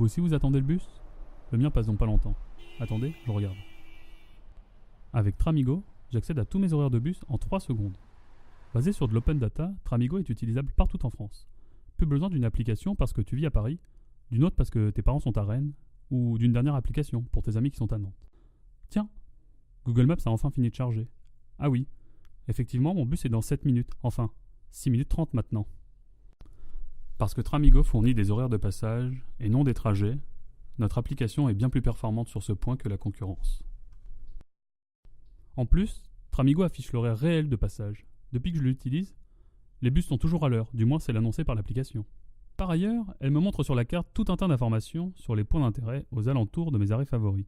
Vous aussi vous attendez le bus? Le mien passe dans pas longtemps. Attendez, je regarde. Avec Tramigo, j'accède à tous mes horaires de bus en 3 secondes. Basé sur de l'open data, Tramigo est utilisable partout en France. Plus besoin d'une application parce que tu vis à Paris, d'une autre parce que tes parents sont à Rennes, ou d'une dernière application pour tes amis qui sont à Nantes. Tiens, Google Maps a enfin fini de charger. Ah oui, effectivement mon bus est dans 7 minutes, enfin 6 minutes 30 maintenant. Parce que Tramigo fournit des horaires de passage et non des trajets, notre application est bien plus performante sur ce point que la concurrence. En plus, Tramigo affiche l'horaire réel de passage. Depuis que je l'utilise, les bus sont toujours à l'heure, du moins c'est l'annoncé par l'application. Par ailleurs, elle me montre sur la carte tout un tas d'informations sur les points d'intérêt aux alentours de mes arrêts favoris.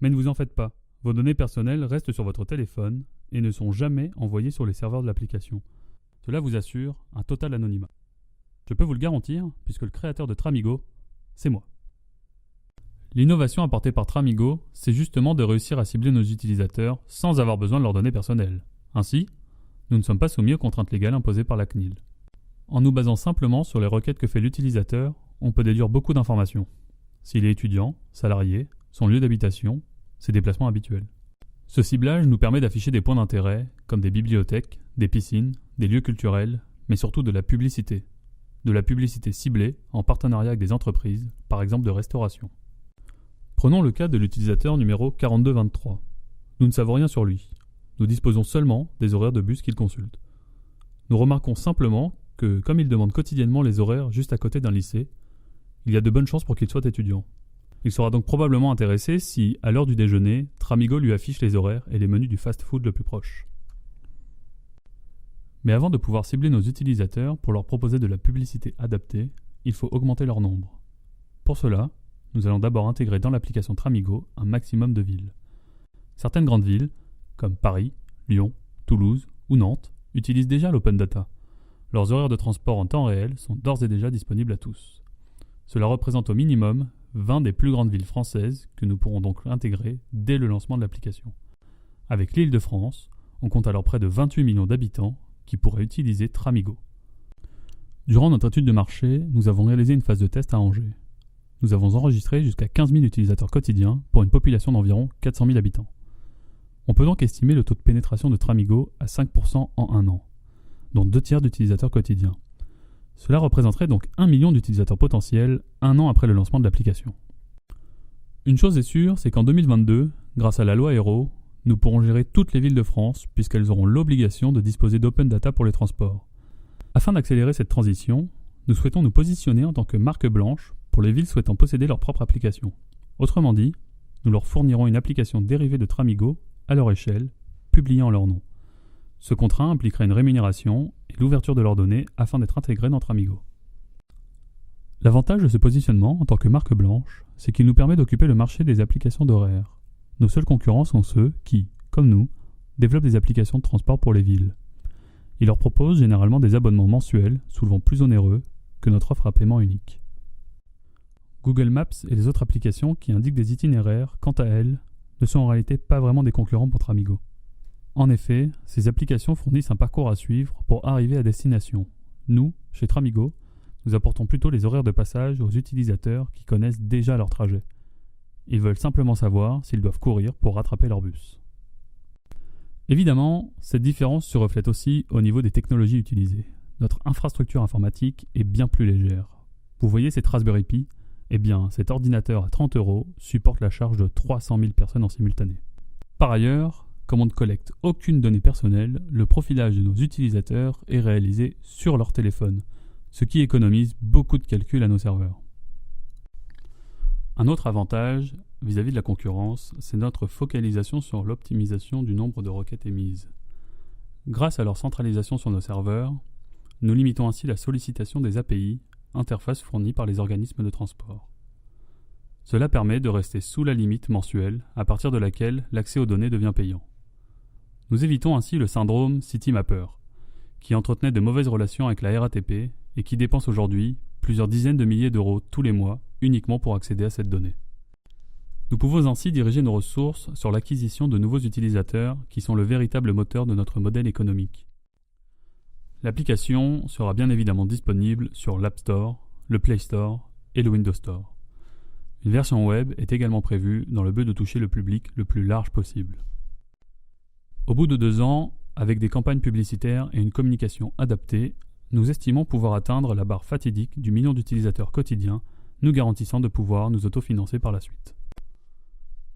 Mais ne vous en faites pas, vos données personnelles restent sur votre téléphone et ne sont jamais envoyées sur les serveurs de l'application. Cela vous assure un total anonymat. Je peux vous le garantir, puisque le créateur de Tramigo, c'est moi. L'innovation apportée par Tramigo, c'est justement de réussir à cibler nos utilisateurs sans avoir besoin de leurs données personnelles. Ainsi, nous ne sommes pas soumis aux contraintes légales imposées par la CNIL. En nous basant simplement sur les requêtes que fait l'utilisateur, on peut déduire beaucoup d'informations. S'il est étudiant, salarié, son lieu d'habitation, ses déplacements habituels. Ce ciblage nous permet d'afficher des points d'intérêt, comme des bibliothèques, des piscines, des lieux culturels, mais surtout de la publicité. De la publicité ciblée en partenariat avec des entreprises, par exemple de restauration. Prenons le cas de l'utilisateur numéro 4223. Nous ne savons rien sur lui. Nous disposons seulement des horaires de bus qu'il consulte. Nous remarquons simplement que, comme il demande quotidiennement les horaires juste à côté d'un lycée, il y a de bonnes chances pour qu'il soit étudiant. Il sera donc probablement intéressé si, à l'heure du déjeuner, Tramigo lui affiche les horaires et les menus du fast-food le plus proche. Mais avant de pouvoir cibler nos utilisateurs pour leur proposer de la publicité adaptée, il faut augmenter leur nombre. Pour cela, nous allons d'abord intégrer dans l'application Tramigo un maximum de villes. Certaines grandes villes, comme Paris, Lyon, Toulouse ou Nantes, utilisent déjà l'open data. Leurs horaires de transport en temps réel sont d'ores et déjà disponibles à tous. Cela représente au minimum 20 des plus grandes villes françaises que nous pourrons donc intégrer dès le lancement de l'application. Avec l'Île-de-France, on compte alors près de 28 millions d'habitants qui pourraient utiliser Tramigo. Durant notre étude de marché, nous avons réalisé une phase de test à Angers. Nous avons enregistré jusqu'à 15 000 utilisateurs quotidiens pour une population d'environ 400 000 habitants. On peut donc estimer le taux de pénétration de Tramigo à 5% en un an, dont 2/3 d'utilisateurs quotidiens. Cela représenterait donc 1 million d'utilisateurs potentiels un an après le lancement de l'application. Une chose est sûre, c'est qu'en 2022, grâce à la loi Aero, nous pourrons gérer toutes les villes de France puisqu'elles auront l'obligation de disposer d'open data pour les transports. Afin d'accélérer cette transition, nous souhaitons nous positionner en tant que marque blanche pour les villes souhaitant posséder leur propre application. Autrement dit, nous leur fournirons une application dérivée de Tramigo à leur échelle, publiant leur nom. Ce contrat impliquera une rémunération et l'ouverture de leurs données afin d'être intégrés dans Tramigo. L'avantage de ce positionnement en tant que marque blanche, c'est qu'il nous permet d'occuper le marché des applications d'horaires. Nos seuls concurrents sont ceux qui, comme nous, développent des applications de transport pour les villes. Ils leur proposent généralement des abonnements mensuels, souvent plus onéreux que notre offre à paiement unique. Google Maps et les autres applications qui indiquent des itinéraires, quant à elles, ne sont en réalité pas vraiment des concurrents pour Tramigo. En effet, ces applications fournissent un parcours à suivre pour arriver à destination. Nous, chez Tramigo, nous apportons plutôt les horaires de passage aux utilisateurs qui connaissent déjà leur trajet. Ils veulent simplement savoir s'ils doivent courir pour rattraper leur bus. Évidemment, cette différence se reflète aussi au niveau des technologies utilisées. Notre infrastructure informatique est bien plus légère. Vous voyez cette Raspberry Pi? Eh bien, cet ordinateur à 30 € supporte la charge de 300 000 personnes en simultané. Par ailleurs, comme on ne collecte aucune donnée personnelle, le profilage de nos utilisateurs est réalisé sur leur téléphone, ce qui économise beaucoup de calculs à nos serveurs. Un autre avantage vis-à-vis de la concurrence, c'est notre focalisation sur l'optimisation du nombre de requêtes émises. Grâce à leur centralisation sur nos serveurs, nous limitons ainsi la sollicitation des API, interfaces fournies par les organismes de transport. Cela permet de rester sous la limite mensuelle à partir de laquelle l'accès aux données devient payant. Nous évitons ainsi le syndrome CityMapper, qui entretenait de mauvaises relations avec la RATP et qui dépense aujourd'hui plusieurs dizaines de milliers d'euros tous les mois uniquement pour accéder à cette donnée. Nous pouvons ainsi diriger nos ressources sur l'acquisition de nouveaux utilisateurs qui sont le véritable moteur de notre modèle économique. L'application sera bien évidemment disponible sur l'App Store, le Play Store et le Windows Store. Une version web est également prévue dans le but de toucher le public le plus large possible. Au bout de 2 ans, avec des campagnes publicitaires et une communication adaptée, nous estimons pouvoir atteindre la barre fatidique du million d'utilisateurs quotidiens, nous garantissant de pouvoir nous autofinancer par la suite.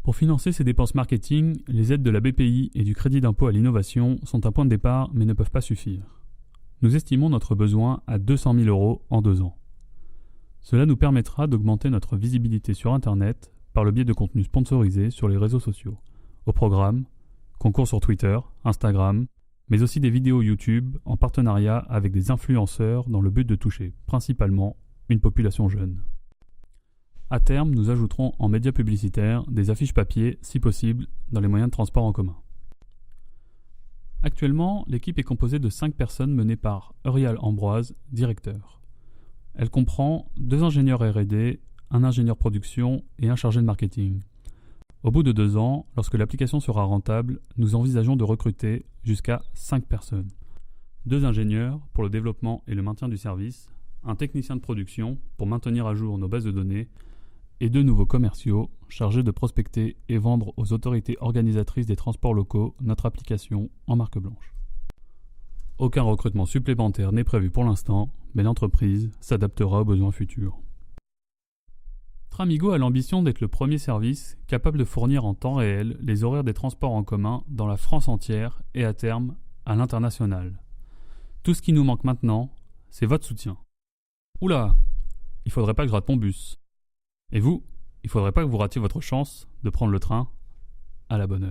Pour financer ces dépenses marketing, les aides de la BPI et du crédit d'impôt à l'innovation sont un point de départ mais ne peuvent pas suffire. Nous estimons notre besoin à 200 000 € en 2 ans. Cela nous permettra d'augmenter notre visibilité sur Internet par le biais de contenus sponsorisés sur les réseaux sociaux, au programme, concours sur Twitter, Instagram, mais aussi des vidéos YouTube en partenariat avec des influenceurs dans le but de toucher principalement une population jeune. À terme, nous ajouterons en médias publicitaires des affiches papier, si possible, dans les moyens de transport en commun. Actuellement, l'équipe est composée de 5 personnes menées par Eurial Ambroise, directeur. Elle comprend 2 ingénieurs R&D, un ingénieur production et un chargé de marketing. Au bout de 2 ans, lorsque l'application sera rentable, nous envisageons de recruter jusqu'à 5 personnes. 2 ingénieurs pour le développement et le maintien du service, un technicien de production pour maintenir à jour nos bases de données, et 2 nouveaux commerciaux chargés de prospecter et vendre aux autorités organisatrices des transports locaux notre application en marque blanche. Aucun recrutement supplémentaire n'est prévu pour l'instant, mais l'entreprise s'adaptera aux besoins futurs. Tramigo a l'ambition d'être le premier service capable de fournir en temps réel les horaires des transports en commun dans la France entière et à terme à l'international. Tout ce qui nous manque maintenant, c'est votre soutien. Oula, il faudrait pas que je rate mon bus. Et vous, il faudrait pas que vous ratiez votre chance de prendre le train à la bonne heure.